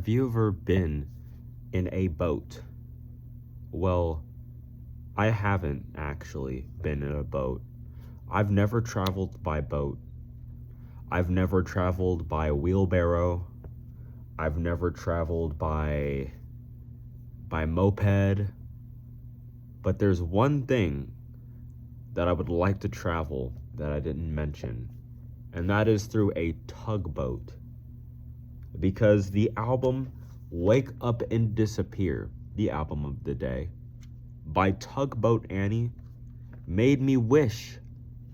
Have you ever been in a boat? Well, I haven't actually been in a boat. I've never traveled by boat. I've never traveled by wheelbarrow. I've never traveled by moped. But there's one thing that I would like to travel that I didn't mention, and that is through a tugboat. Because the album Wake Up and Disappear, the album of the day, by Tugboat Annie, made me wish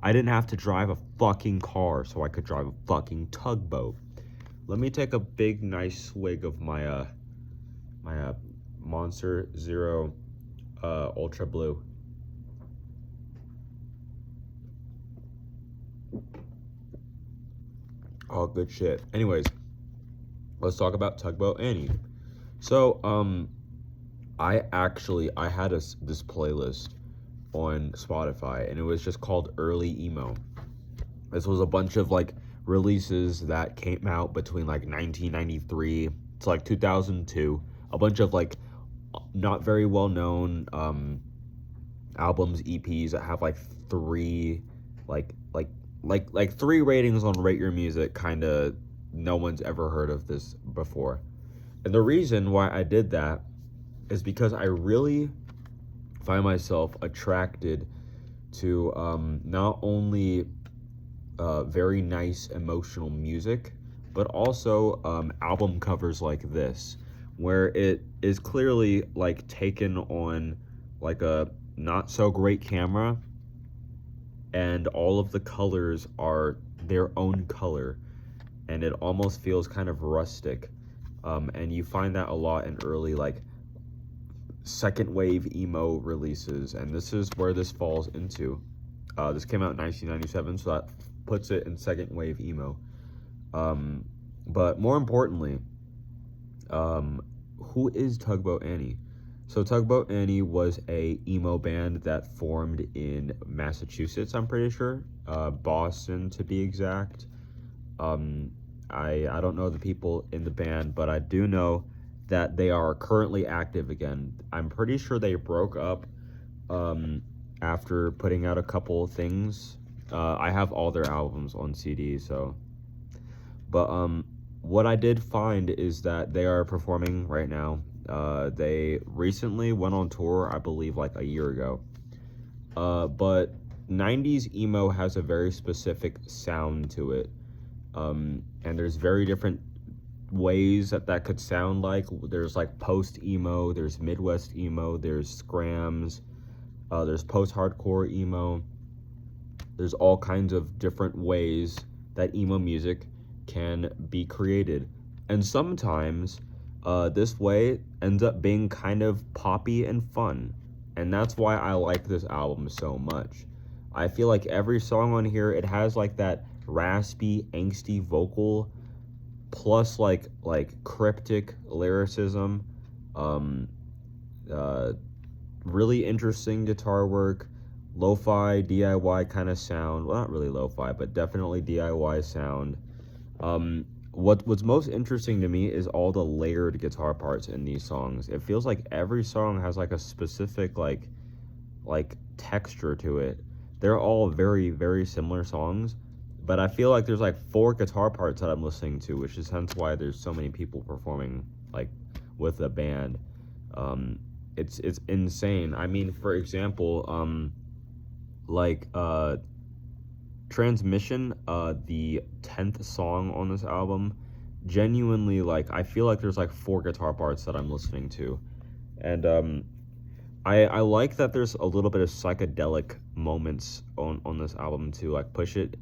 I didn't have to drive a fucking car so I could drive a fucking tugboat. Let me take a big, nice swig of my Monster Zero Ultra Blue. Oh, good shit. Anyways, let's talk about Tugboat Annie. So, I had this playlist on Spotify, and it was just called Early Emo. This was a bunch of like releases that came out between like 1993 to like 2002. A bunch of like not very well known albums, EPs that have like three three ratings on Rate Your Music. Kind of no one's ever heard of this before. And the reason why I did that is because I really find myself attracted to not only very nice emotional music, but also album covers like this, where it is clearly like taken on like a not so great camera, and all of the colors are their own color, and it almost feels kind of rustic. And you find that a lot in early like second wave emo releases, and this is where this falls into. This came out in 1997, so that puts it in second wave emo. But more importantly, who is Tugboat Annie? So Tugboat Annie was a emo band that formed in Massachusetts, I'm pretty sure, Boston to be exact. I don't know the people in the band, but I do know that they are currently active again. I'm pretty sure they broke up after putting out a couple of things. I have all their albums on CD, so. But what I did find is that they are performing right now. They recently went on tour, I believe, like a year ago. But 90s emo has a very specific sound to it. And there's very different ways that could sound like. There's like post-emo, there's Midwest emo, there's scrams, there's post-hardcore emo. There's all kinds of different ways that emo music can be created. And sometimes this way ends up being kind of poppy and fun. And that's why I like this album so much. I feel like every song on here, it has like that raspy, angsty vocal, plus like cryptic lyricism, really interesting guitar work, lo-fi DIY kind of sound. Well, not really lo-fi, but definitely DIY sound. What's most interesting to me is all the layered guitar parts in these songs. It feels like every song has like a specific like texture to it. They're all very, very similar songs, but I feel like there's like 4 guitar parts that I'm listening to, which is hence why there's so many people performing like with the band. It's insane. I mean, for example, Transmission, the 10th song on this album, genuinely, like, I feel like there's like 4 guitar parts that I'm listening to. And I like that there's a little bit of psychedelic moments on this album too. Like push it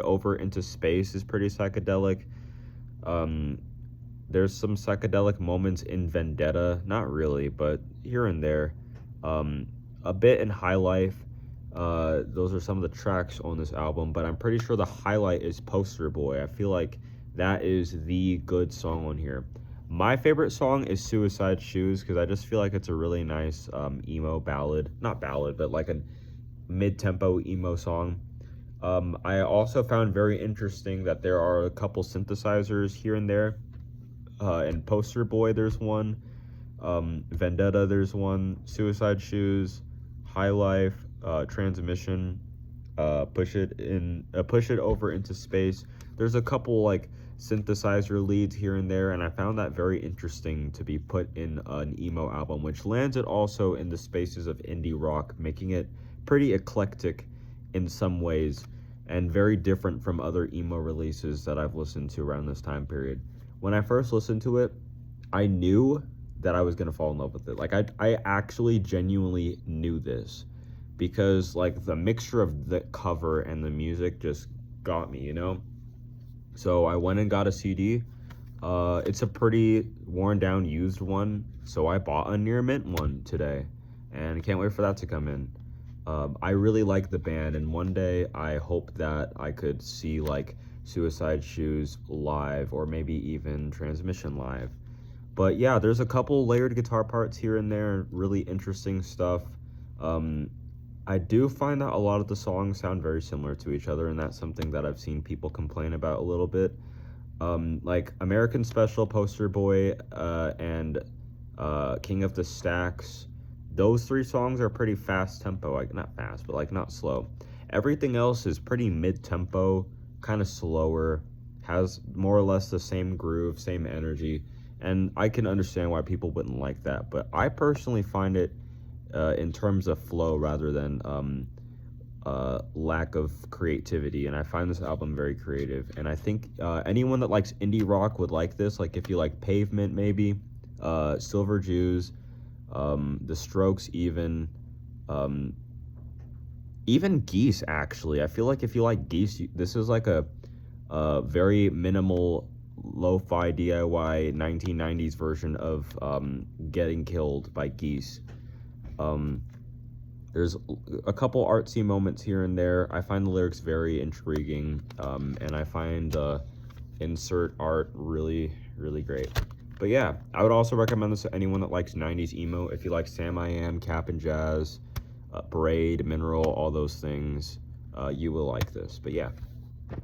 over into space is pretty psychedelic. There's some psychedelic moments in Vendetta, not really, but here and there. A bit in High Life. Those are some of the tracks on this album, but I'm pretty sure the highlight is Poster Boy. I feel like that is the good song on here. My favorite song is Suicide Shoes, because I just feel like it's a really nice emo ballad. Not ballad, but like a mid-tempo emo song. I also found very interesting that there are a couple synthesizers here and there. and Poster Boy, there's one. Vendetta, there's one. Suicide Shoes, High Life, Transmission, Push It Over into Space. There's a couple like synthesizer leads here and there, and I found that very interesting to be put in an emo album, which lands it also in the spaces of indie rock, making it pretty eclectic in some ways and very different from other emo releases that I've listened to around this time period. When I first listened to it, I knew that I was gonna fall in love with it. Like I actually genuinely knew this because like the mixture of the cover and the music just got me, you know? So I went and got a CD. It's a pretty worn down used one, so I bought a near mint one today and can't wait for that to come in. I really like the band, and one day I hope that I could see like Suicide Shoes live or maybe even Transmission live. But yeah, there's a couple layered guitar parts here and there, really interesting stuff. I do find that a lot of the songs sound very similar to each other, and that's something that I've seen people complain about a little bit. Like American Special, Poster Boy, and King of the Stacks. Those three songs are pretty fast tempo, like not fast, but like not slow. Everything else is pretty mid-tempo, kind of slower, has more or less the same groove, same energy, and I can understand why people wouldn't like that. But I personally find it in terms of flow rather than lack of creativity, and I find this album very creative. And I think anyone that likes indie rock would like this. Like if you like Pavement, maybe Silver Jews, The Strokes, even Geese. Actually, I feel like if you like Geese, this is like a very minimal lo-fi DIY 1990s version of Getting Killed by Geese. There's a couple artsy moments here and there. I find the lyrics very intriguing, and I find insert art really, really great. But yeah, I would also recommend this to anyone that likes 90s emo. If you like Sam I Am, Cap and Jazz, Braid, Mineral, all those things, you will like this. But yeah.